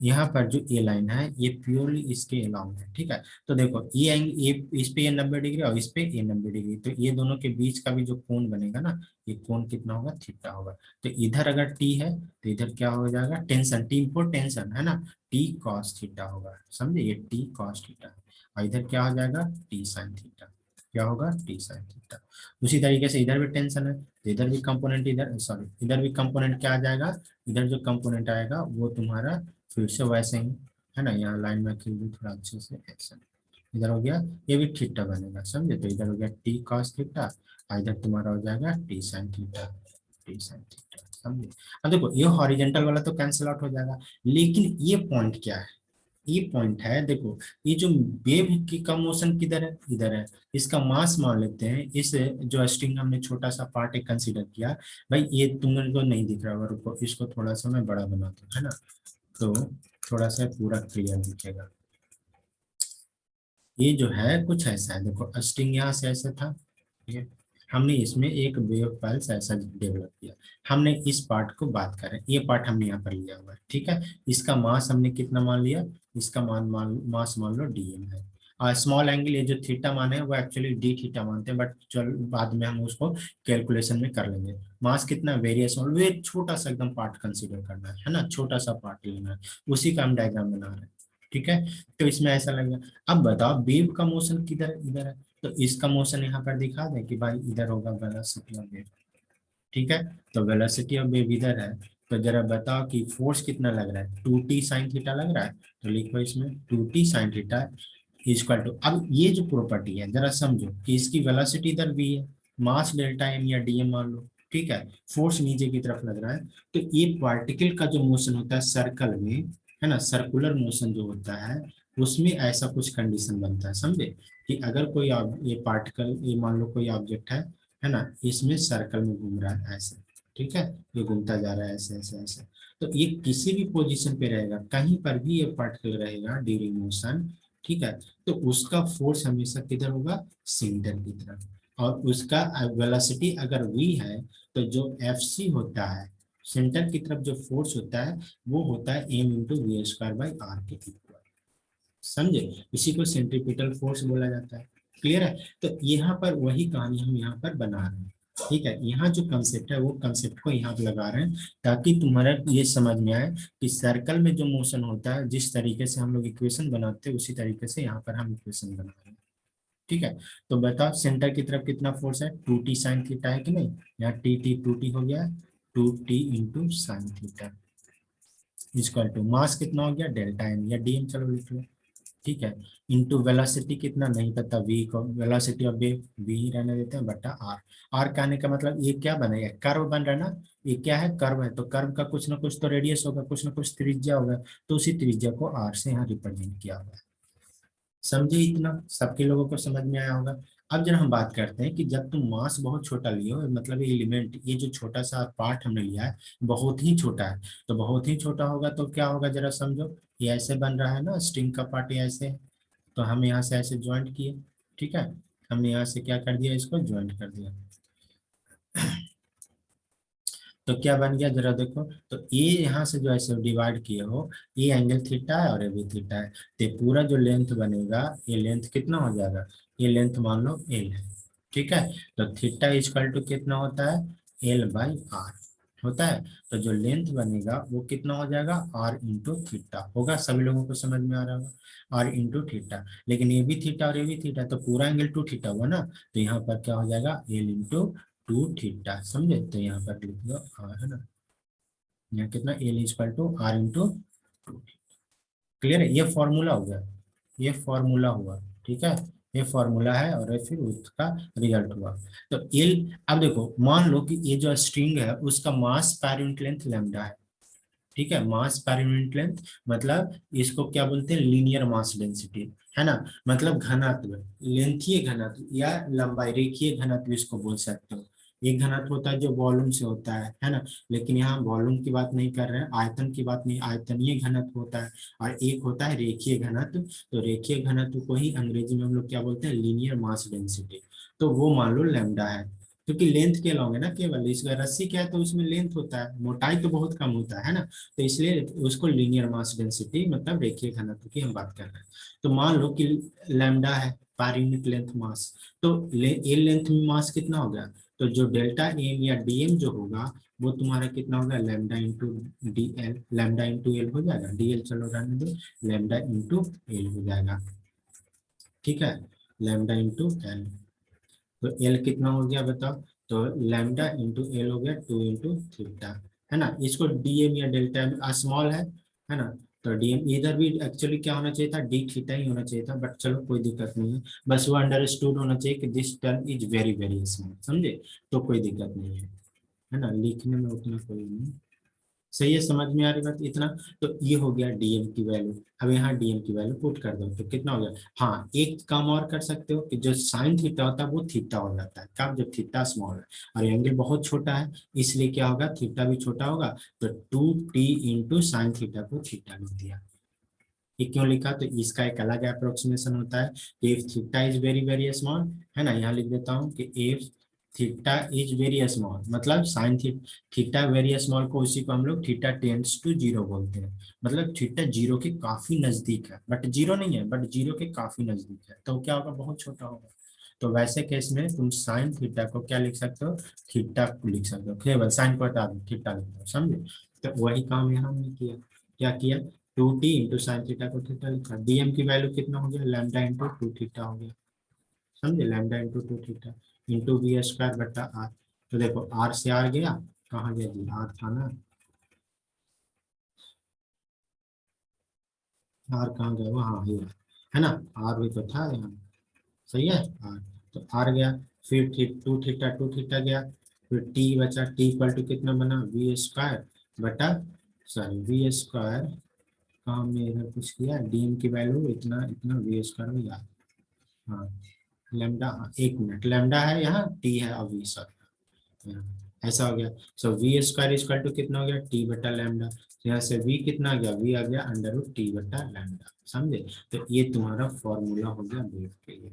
यहाँ पर जो ये लाइन है ये प्योरली इसके अलाउंग है, ठीक है। तो देखो ये ये इस पे ये 90 डिग्री और इस पे ये 90 डिग्री, तो ये दोनों के बीच का भी जो कोण बनेगा ना, ये कोण कितना होगा, थीटा होगा। तो इधर अगर टी है तो इधर क्या हो जाएगा, टेंशन, टी फॉर टेंशन, है ना, टी कॉस थीटा होगा, समझे, ये टी कॉस थीटा। और इधर क्या हो जाएगा, टी साइन थीटा, क्या होगा, टी साइन थीटा। उसी तरीके से इधर भी टेंशन है तो इधर भी कंपोनेंट, इधर सॉरी, इधर भी कंपोनेंट क्या आ जाएगा, इधर जो कंपोनेंट आएगा वो तुम्हारा फिर से वैसे ही, है ना। यहाँ लाइन में खींच दो थोड़ा अच्छे से, ऐसा। इधर हो गया, ये भी थीटा बनेगा, समझे। तो इधर हो गया टी कॉस थीटा और इधर तुम्हारा हो जाएगा T sine theta, T sine theta, समझे। अब देखो ये हॉरिजेंटल वाला तो कैंसिल आउट हो जाएगा, लेकिन ये पॉइंट क्या है, ये पॉइंट है, देखो ये जो वेव की का मोशन किधर है, इधर है। इसका मास मान लेते हैं, इस जो स्ट्रिंग हमने छोटा सा पार्ट एक कंसीडर किया, भाई ये तुमने को नहीं दिख रहा होगा, रुको इसको थोड़ा सा मैं बड़ा बनाता हूँ, है ना। तो थोड़ा सा पूरा क्लियर दिखेगा। ये जो है कुछ ऐसा है, देखो स्ट्रिंग यहाँ से ऐसा था, ठीक है। हमने इसमें एक वेव पल्स ऐसा डेवलप किया, हमने इस पार्ट को बात करें, ये पार्ट हमने यहाँ पर लिया हुआ है, ठीक है। इसका मास हमने कितना मान लिया, इसका मास मान लो डीएम है। और स्मॉल एंगल, ये जो थीटा मान है वो एक्चुअली डी थीटा मानते हैं, बट चल बाद में हम उसको कैलकुलेशन में कर लेंगे। मास कितना, वेरियस वे छोटा सा एकदम पार्ट कंसीडर करना है ना, छोटा सा पार्ट लेना है, उसी का हम डायग्राम बना रहे हैं, ठीक है। तो इसमें ऐसा लगेगा। अब बताओ वेव का मोशन किधर है, इधर है, तो इसका मोशन यहाँ पर दिखा दे कि भाई इधर होगा वेलोसिटी ऑफ वेव, ठीक है। तो वेलोसिटी ऑफ वेव इधर है, तो जरा बताओ कि फोर्स कितना लग रहा है, 2t साइन थीटा लग रहा है, तो लिखो इसमें 2t sign theta equal to, अब ये जो प्रॉपर्टी है जरा समझो कि इसकी वेलोसिटी इधर भी है, मास डेल्टा एम या डीएम मान लो, ठीक है। फोर्स नीचे की तरफ लग रहा है, तो ये पार्टिकल का जो मोशन होता है सर्कल में, है ना, सर्कुलर मोशन जो होता है, उसमें ऐसा कुछ कंडीशन बनता है, समझे। कि अगर कोई ये पार्टिकल, ये मान लो कोई ऑब्जेक्ट है ना, इसमें सर्कल में घूम रहा है ऐसे, ठीक है, ये घूमता जा रहा है ऐसे ऐसे ऐसे, तो ये किसी भी पोजीशन पे रहेगा, कहीं पर भी ये पार्टिकल रहेगा ड्यूरिंग मोशन, ठीक है। तो उसका फोर्स हमेशा किधर होगा, सेंटर की तरफ। और उसका वेलोसिटी अगर v है, तो जो एफ सी होता है, सेंटर की तरफ जो फोर्स होता है, वो होता है M into V square by R के इक्वल, समझे। इसी को सेंट्रीपिटल फोर्स बोला जाता है, क्लियर है। तो यहाँ पर वही कहानी हम यहाँ पर बना रहे हैं, ठीक है। यहाँ जो कंसेप्ट है वो कंसेप्ट को यहाँ पे लगा रहे हैं, ताकि तुम्हारा ये समझ में आए कि सर्कल में जो मोशन होता है, जिस तरीके से हम लोग इक्वेशन बनाते हैं, उसी तरीके से यहाँ पर हम इक्वेशन बना रहे हैं, ठीक है। तो बताओ सेंटर की तरफ कितना फोर्स है, 2t साइन थीटा है कि नहीं, यहाँ टी टी 2t हो गया, 2t into sine theta equal to mass कितना हो गया, डेल्टा एम या डीएम, चलो लिख लो। ठीक है, इंटू वेलोसिटी कितना नहीं पता, v को वेलोसिटी ऑफ वेव v ही रहने देते हैं बटा r। r का आने का मतलब ये क्या बनेगा, कर्व बन रहा है ना, ये क्या है, कर्व है, तो कर्व का कुछ ना कुछ तो रेडियस होगा, कुछ ना कुछ त्रिज्या होगा, तो उसी त्रिज्या को r से यहाँ रिप्रेजेंट किया हुआ है। समझे, इतना सबके लोगों को समझ में आया होगा। अब जब हम बात करते हैं कि जब तुम मास बहुत छोटा लियो, मतलब ये एलिमेंट, ये जो छोटा सा पार्ट हमने लिया है बहुत ही छोटा है, तो बहुत ही छोटा होगा तो क्या होगा जरा समझो, ये ऐसे बन रहा है ना, स्ट्रिंग का पार्ट ये ऐसे है, तो हम यहाँ से ऐसे ज्वाइंट किए, ठीक है, हमने यहाँ से क्या कर दिया, इसको ज्वाइंट कर दिया, तो क्या बन गया जरा देखो, तो ये यहाँ से जो ऐसे डिवाइड किए हो, ये एंगल थीटा है और ये भी थीटा है, तो ये पूरा जो लेंथ बनेगा, ये लेंथ कितना हो जाएगा, ये लेंथ मान लो एल है, ठीक है, तो थीटा इजकल टू कितना होता है, एल बाई आर होता है, तो जो लेंथ बनेगा वो कितना हो जाएगा, आर इंटू थीटा होगा, सभी लोगों को समझ में आ रहा होगा, आर इंटू थीटा, लेकिन ये भी थीटा और ये भी थीटा, तो पूरा एंगल टू थीटा हुआ ना, तो यहाँ पर क्या हो जाएगा, एल इंटू टू थीटा, समझे, तो यहाँ पर लिख दो आर, है ना, यहाँ कितना, L equal to R into two. Clear है, ये फॉर्मूला हो गया, ये फॉर्मूला हुआ, ठीक है, ये फॉर्मूला है और ये फिर उसका रिजल्ट हुआ। तो एल, अब देखो मान लो कि ये जो स्ट्रिंग है उसका मास पर यूनिट लेंथ लैम्डा है, ठीक है, मास पर यूनिट लेंथ, मतलब इसको क्या बोलते हैं, लीनियर मास डेंसिटी, है ना, मतलब घनत्व, लेंथीय घनत्व या लंबाई, रेखीय घनत्व इसको बोल सकते हो। एक घनत्व होता है जो वॉल्यूम से होता है ना, लेकिन यहाँ वॉल्यूम की बात नहीं कर रहे हैं, आयतन की बात नहीं, आयतनीय घनत्व होता है, और एक होता है रेखीय घनत्व, तो रेखीय घनत्व को ही अंग्रेजी में हम लोग क्या बोलते हैं, लीनियर मास डेंसिटी, तो वो मान लो लैम्डा है, क्योंकि लेंथ के अलॉन्ग है ना, केवल इसका रस्सी क्या है तो उसमें लेंथ होता है, मोटाई तो बहुत कम होता है ना, तो इसलिए उसको लीनियर मास डेंसिटी, मतलब रेखीय घनत्व की हम बात कर रहे हैं। तो मान लो कि लैम्डा है पर यूनिट लेंथ मास, तो ए लेंथ में मास कितना हो गया, तो जो डेल्टा एम या डीएम जो होगा वो तुम्हारा कितना होगा, lambda into D L, lambda into L हो जाएगा, डीएल चलो रहने दो, लैम्डा इंटू एल हो जाएगा, ठीक है, लैम्डा इंटू एल, तो एल कितना हो गया बताओ, तो लैम्डा इंटू एल हो गया टू इंटू थीटा, है ना, इसको डीएम या डेल्टा स्मॉल है ना, तो डीएम इधर भी एक्चुअली क्या होना चाहिए था, डी थीटा ही होना चाहिए था, बट चलो कोई दिक्कत नहीं है, बस वो अंडरस्टूड होना चाहिए कि this term is very very small, समझे, तो कोई दिक्कत नहीं है ना, लिखने में उतना कोई नहीं, सही है, समझ में आ रही बात इतना। तो ये हो गया डीएम की वैल्यू, अब यहाँ डीएम की वैल्यू पुट कर दो तो कितना हो गया, हाँ एक काम और कर सकते हो कि जो साइन थीटा होता है वो थीटा हो जाता है, कब, जब थीटा स्मॉल है और एंगल बहुत छोटा है, इसलिए क्या होगा, थीटा भी छोटा होगा, तो two T into sine theta को थीटा लिख दिया। ये क्यों लिखा, तो इसका एक अलग अप्रोक्सीमेशन होता है कि if theta is very very small, है ना, यहाँ लिख देता हूँ कि if theta is very small, मतलब साइन थीटा वेरी स्मॉल को, उसी को हम लोग थीटा टेंड्स टू जीरो बोलते हैं, मतलब थीटा जीरो के काफी नजदीक है, बट जीरो नहीं है, बट जीरो के काफी नजदीक है, तो क्या होगा, बहुत छोटा होगा, तो वैसे केस में तुम साइन थीटा को क्या लिख सकते हो, थीटा लिख सकते हो, केवल साइन को हटा दो, थीटा लिख दो, समझे, तो वही काम यहाँ हमने किया, क्या किया, two T into sine theta को थीटा लिखा, डीएम की वैल्यू कितना हो गया, लैम्डा इंटू टू थीटा हो गया, समझे, lambda into two theta into V square बटा आर, तो देखो आर से आर गया, कहाँ गया जी, आर था ना, आर कहाँ गया वो, हाँ ये है ना, आर भी तो था यहाँ, सही है, आर, तो आर गया, फिर टू थीटा, टू थीटा गया, फिर टी बचा, टी इक्वल टू कितना बना, वी स्क्वायर बटा, सॉरी वी स्क्वायर, काम में इधर कुछ किया, डीएम की वैल्यू इतना इतना, वी स्क्वायर हो गया, हाँ लेमडा, हाँ एक मिनट, लेमडा है यहाँ, टी है और वी सॉरी, ऐसा हो गया, so V square equal to कितना हो गया, टी बटा लेमडा, यहाँ से वी कितना आ गया, वी आ गया अंडर रूट टी बटा लेमडा, समझे, तो ये तुम्हारा फॉर्मूला हो गया वेव के लिए,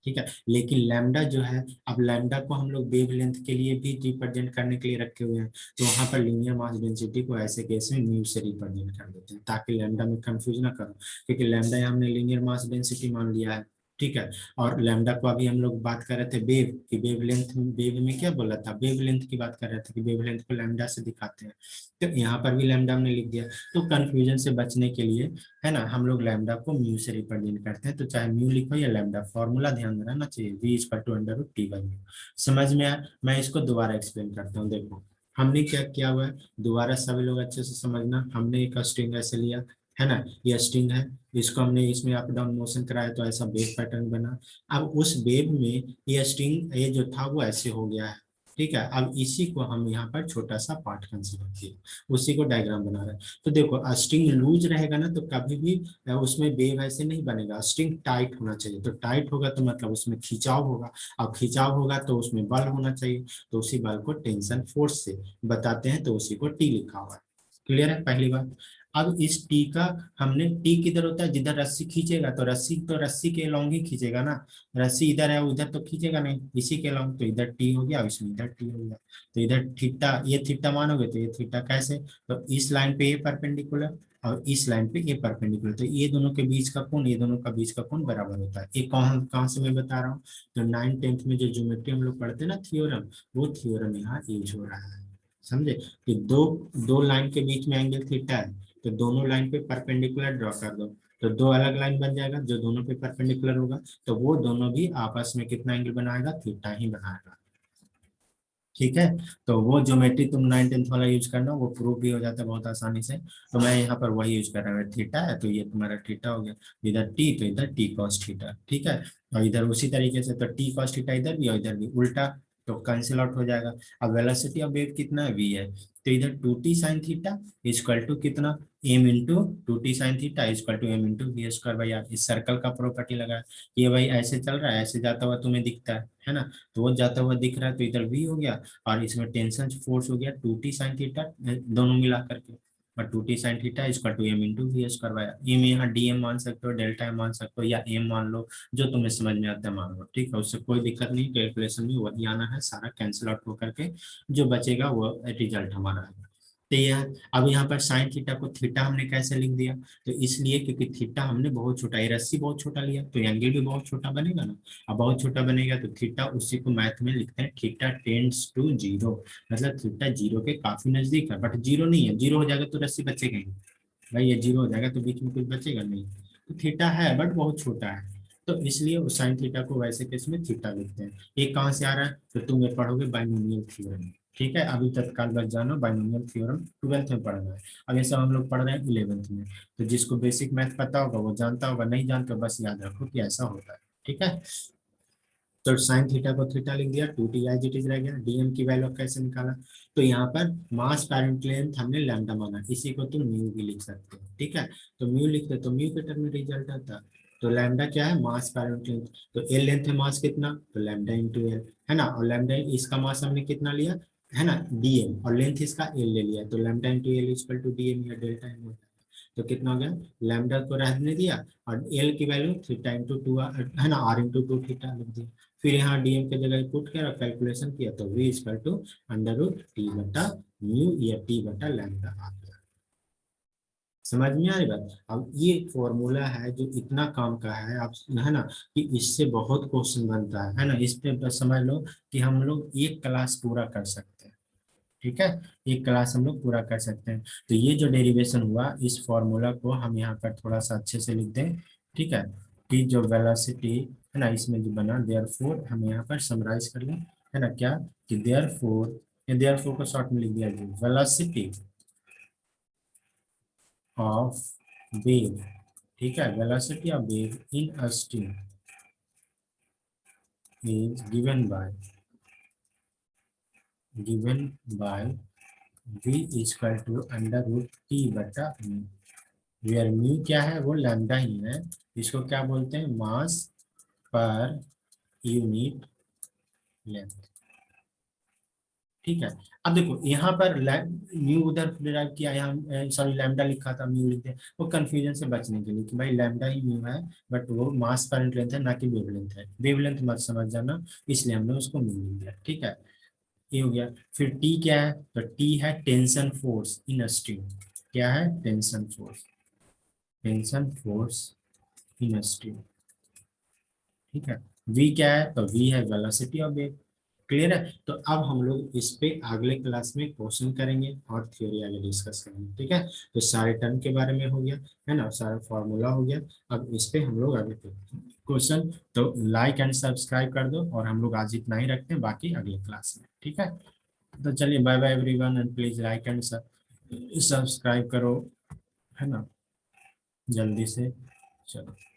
ठीक है, लेकिन लैम्डा जो है, अब लैम्डा को हम लोग वेव लेंथ के लिए भी रिप्रेजेंट करने के लिए रखे हुए हैं, तो वहां पर लीनियर मास डेंसिटी को ऐसे केस में म्यू से रिप्रेजेंट कर देते हैं, ताकि लैम्डा में कंफ्यूज ना करो, क्योंकि लैम्डा यहाँ हमने लीनियर मास डेंसिटी मान लिया है, ठीक है, और लैम्डा को अभी हम लोग बात कर रहे थे वेव की, वेव लेंथ, वेव में क्या बोला था, वेव लेंथ की बात कर रहे थे कि वेव लेंथ को लैम्डा से दिखाते हैं, तो यहाँ पर भी लैम्डा हमने लिख दिया, तो कंफ्यूजन से बचने के लिए, है ना, हम लोग लैम्डा को म्यू से रिप्रेजेंट करते हैं, तो चाहे म्यू लिखो या लैम्डा, फॉर्मूला ध्यान रहना चाहिए, v equal to under root T by mu, समझ में आया, मैं इसको दोबारा एक्सप्लेन करता हूँ, देखो हमने क्या किया हुआ है, दोबारा सभी लोग अच्छे से समझना, हमने एक स्ट्रिंग ऐसे लिया, है ना, ये स्ट्रिंग है, इसको हमने इसमें अप डाउन मोशन कराया तो ऐसा वेव पैटर्न बना। अब उस वेव में ये स्ट्रिंग ये जो था वो ऐसे हो गया है, ठीक है। अब इसी को हम यहाँ पर छोटा सा पार्ट कंसीडर किए, उसी को डायग्राम बना रहे हैं। तो देखो स्ट्रिंग लूज रहेगा ना तो कभी भी उसमें वेव ऐसे नहीं बनेगा, स्ट्रिंग टाइट होना चाहिए, तो टाइट होगा तो मतलब उसमें खिंचाव होगा, और खिंचाव होगा तो उसमें बल होना चाहिए, तो उसी बल को टेंशन फोर्स से बताते हैं, तो उसी को टी लिखा हुआ है। क्लियर है पहली बात। अब इस टी का हमने टी किधर होता है, जिधर रस्सी खींचेगा तो रस्सी के लॉन्ग ही खींचेगा ना, रस्सी इधर है उधर तो खींचेगा नहीं, इसी के लॉन्ग, तो इधर टी हो गया, इसमें इधर टी हो गया, तो इधर थीटा, ये थीटा मानोगे तो ये थीटा कैसे, तो इस लाइन पे ये परपेंडिकुलर और इस लाइन पे ये परपेंडिकुलर, तो ये दोनों के बीच का कोण, ये दोनों का बीच का कोण बराबर होता है। ये कहाँ कहाँ से मैं बता रहा हूँ, तो 9th 10th में जो ज्योमेट्री हम लोग पढ़ते हैं ना थ्योरम, वो थ्योरम यहाँ यूज हो रहा है, समझे, कि दो दो लाइन के बीच में एंगल थीटा है, तो दोनों लाइन पे परपेंडिकुलर ड्रॉ कर दो, तो दो अलग लाइन बन जाएगा जो दोनों पे परपेंडिकुलर होगा, तो वो दोनों भी आपस में कितना एंगल बनाएगा, थीटा ही बनाएगा, ठीक है। तो वो ज्योमेट्री तुम 9th 10th वाला यूज करना, वो प्रूव भी हो जाता है बहुत आसानी से। तो मैं यहाँ पर वही यूज कर रहा हूँ, थीटा है तो ये तुम्हारा थीटा हो गया, इधर टी तो इधर टी कॉस थीटा, ठीक है। और इधर उसी तरीके से तो टी कॉस थीटा इधर भी और इधर भी उल्टा, तो कैंसिल आउट हो जाएगा। अब वेलोसिटी ऑफ वेव कितना है, वी है, तो इधर 2t sin theta equal to कितना, m into 2t sin theta equal to m into V square by R. इस सर्कल का प्रॉपर्टी लगा, ये भाई ऐसे चल रहा है, ऐसे जाता हुआ तुम्हें दिखता है ना, तो वो जाता हुआ दिख रहा है तो इधर v हो गया, और इसमें टेंशन फोर्स हो गया 2t sin थीटा, दोनों मिला करके, और 2t sin theta equal to m into V square by M, यहाँ dm मान सकते हो, डेल्टा m मान सकते हो, या m मान लो, जो तुम्हें समझ में आता है मान लो, ठीक है, उससे कोई दिक्कत नहीं, कैलकुलेशन में वही आना है, सारा कैंसिल आउट होकर के जो बचेगा वो रिजल्ट हमारा है। तो यह अब यहाँ पर साइन थीटा को थीटा हमने कैसे लिख दिया, तो इसलिए क्योंकि थीटा हमने बहुत छोटा, ये रस्सी बहुत छोटा लिया तो एंगल भी बहुत छोटा बनेगा ना, अब बहुत छोटा बनेगा तो थीटा, उसी को मैथ में लिखते हैं थीटा टेंड्स टू जीरो, मतलब थीटा जीरो के काफी नजदीक है, बट जीरो नहीं है, जीरो हो जाएगा तो रस्सी बचेगा ही नहीं। भाई ये जीरो हो जाएगा तो बीच में कुछ बचेगा नहीं, तो थीटा है बट बहुत छोटा है, तो इसलिए उस साइन थीटा को वैसे केस में थीटा लिखते हैं। ये कहाँ से आ रहा है, तो तुम ये पढ़ोगे बाइनोमियल थ्योरम, ठीक है, अभी तत्काल बच जानो, बाइनोमियल थ्योरम 12th में पढ़ना है, अब ये सब हम लोग पढ़ रहे हैं 11th में, तो जिसको बेसिक मैथ पता होगा वो जानता होगा, नहीं जानते बस याद रखो कि ऐसा होता है, ठीक है। तो साइन थीटा को थीटा लिख दिया, 2t एज इट इज रह गया, डीएम की वैल्यू कैसे निकाला, तो यहाँ पर मास पेरेंट लेंथ हमने लैम्डा माना, इसी को तुम म्यू भी लिख सकते हो, ठीक है, तो म्यू लिखते तो म्यू के टर्म में रिजल्ट आता, तो लैम्डा क्या है, मास पेरेंट लेंथ, तो एल लेंथ है मास कितना, तो लैम्डा इंटू एल, है ना, और लैम्डा इसका मास हमने कितना लिया, है ना, डीएम, और लेंथ इसका एल ले लिया, तो lambda into L equal to DM या डेल्टा एम, तो कितना हो गया, लैम्डा को रहने दिया, और एल की वैल्यू थीटा इंटू टू, है ना, आर इंटू टू थीटा लिख दिया, फिर यहाँ डीएम के जगह पुट किया और कैलकुलेशन किया, तो V equal to under root T बटा म्यू या टी बटा लैम्डा आ गया। समझ में आ रही बात, अब ये फॉर्मूला है जो इतना काम का है, आप है ना, कि इससे बहुत क्वेश्चन बनता है ना, इस पे बस समझ लो कि हम लोग एक क्लास पूरा कर सकते हैं, ठीक है, एक क्लास हम लोग पूरा कर सकते हैं। तो ये जो डेरिवेशन हुआ इस फॉर्मूला को हम यहाँ पर थोड़ा सा अच्छे से लिख दें, ठीक है, कि जो वेलोसिटी है ना इसमें जो बना, देयरफॉर हम यहाँ पर समराइज कर लें, है ना, क्या, कि देयरफॉर, ये देयरफॉर को शॉर्ट में लिख दिया, वेलोसिटी ऑफ वेव, ठीक है, velocity of wave in a string is given by v equal to under root T बटा म्यू, वेयर म्यू क्या है, वो लैम्डा ही है, इसको क्या बोलते हैं, मास पर यूनिट लेंथ, ठीक है। अब देखो यहाँ पर म्यू उधर डिराइव किया, यहाँ सॉरी लैम्डा लिखा था म्यू लिखते हैं, वो कंफ्यूजन से बचने के लिए कि भाई लैम्डा ही म्यू है, बट वो मास पर यूनिट लेंथ है ना कि वेवलेंथ है, वेवलेंथ मत समझ जाना, इसलिए हमने उसको म्यू लिख दिया, ठीक है, ये हो गया। फिर टी क्या है, तो टी है टेंशन फोर्स इन स्ट्रिंग, क्या है, टेंशन फोर्स इन स्ट्रिंग, ठीक है। वी क्या है, तो वी है वेलोसिटी ऑफ वेव, क्लियर है। तो अब हम लोग इस पे अगले क्लास में क्वेश्चन करेंगे और थ्योरी आगे डिस्कस करेंगे, ठीक है। तो सारे टर्म के बारे में हो गया, है ना, सारा फॉर्मूला हो गया, अब इस पे हम लोग आगे क्वेश्चन, तो लाइक एंड सब्सक्राइब कर दो, और हम लोग आज इतना ही रखते हैं, बाकी अगले क्लास में, ठीक है। तो चलिए bye bye everyone, and please like and subscribe करो, है ना। जल्दी से। चलो।